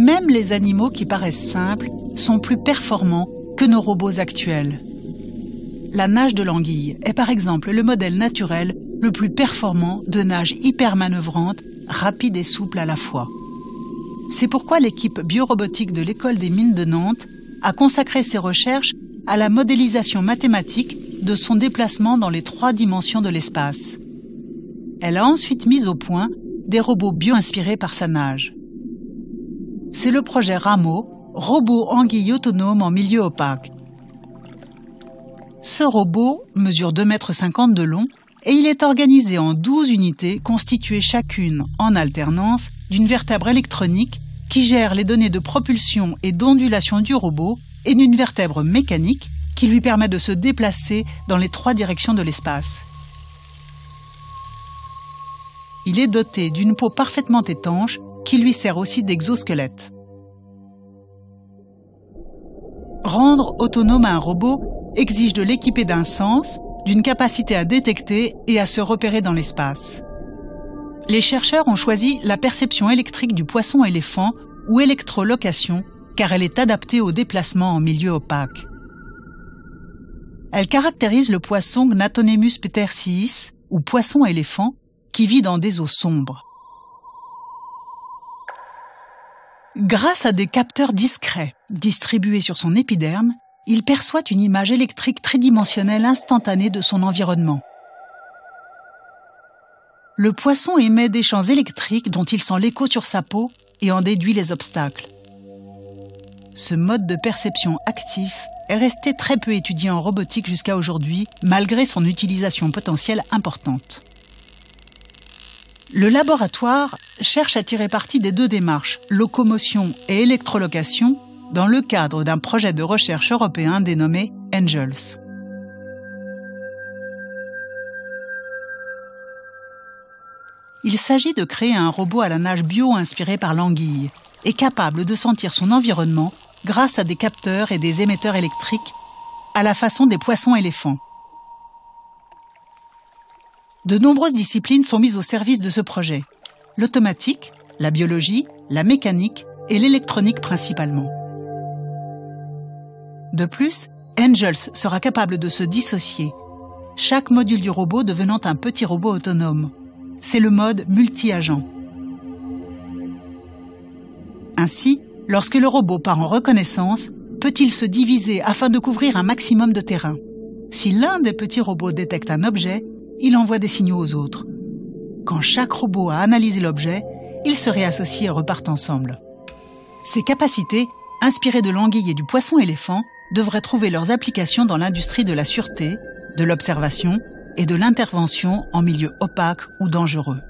même les animaux qui paraissent simples sont plus performants que nos robots actuels. La nage de l'anguille est par exemple le modèle naturel le plus performant de nage hyper manœuvrante, rapide et souple à la fois. C'est pourquoi l'équipe biorobotique de l'École des mines de Nantes a consacré ses recherches à la modélisation mathématique de son déplacement dans les 3 dimensions de l'espace. Elle a ensuite mis au point des robots bio-inspirés par sa nage. C'est le projet Rameau, robot anguille autonome en milieu opaque. Ce robot mesure 2,50 m de long et il est organisé en 12 unités constituées chacune, en alternance, d'une vertèbre électronique qui gère les données de propulsion et d'ondulation du robot et d'une vertèbre mécanique qui lui permet de se déplacer dans les 3 directions de l'espace. Il est doté d'une peau parfaitement étanche qui lui sert aussi d'exosquelette. Rendre autonome un robot exige de l'équiper d'un sens, d'une capacité à détecter et à se repérer dans l'espace. Les chercheurs ont choisi la perception électrique du poisson-éléphant ou électrolocation car elle est adaptée au déplacement en milieu opaque. Elle caractérise le poisson Gnatonemus petersiis ou poisson-éléphant qui vit dans des eaux sombres. Grâce à des capteurs discrets distribués sur son épiderme, il perçoit une image électrique tridimensionnelle instantanée de son environnement. Le poisson émet des champs électriques dont il sent l'écho sur sa peau et en déduit les obstacles. Ce mode de perception actif est resté très peu étudié en robotique jusqu'à aujourd'hui, malgré son utilisation potentielle importante. Le laboratoire cherche à tirer parti des 2 démarches, locomotion et électrolocation, dans le cadre d'un projet de recherche européen dénommé Angels. Il s'agit de créer un robot à la nage bio inspiré par l'anguille et capable de sentir son environnement grâce à des capteurs et des émetteurs électriques à la façon des poissons-éléphants. De nombreuses disciplines sont mises au service de ce projet. L'automatique, la biologie, la mécanique et l'électronique principalement. De plus, Angels sera capable de se dissocier, chaque module du robot devenant un petit robot autonome. C'est le mode multi-agent. Ainsi, lorsque le robot part en reconnaissance, peut-il se diviser afin de couvrir un maximum de terrain. Si l'un des petits robots détecte un objet, il envoie des signaux aux autres. Quand chaque robot a analysé l'objet, ils se réassocient et repartent ensemble. Ces capacités, inspirées de l'anguille et du poisson-éléphant, devraient trouver leurs applications dans l'industrie de la sûreté, de l'observation et de l'intervention en milieu opaque ou dangereux.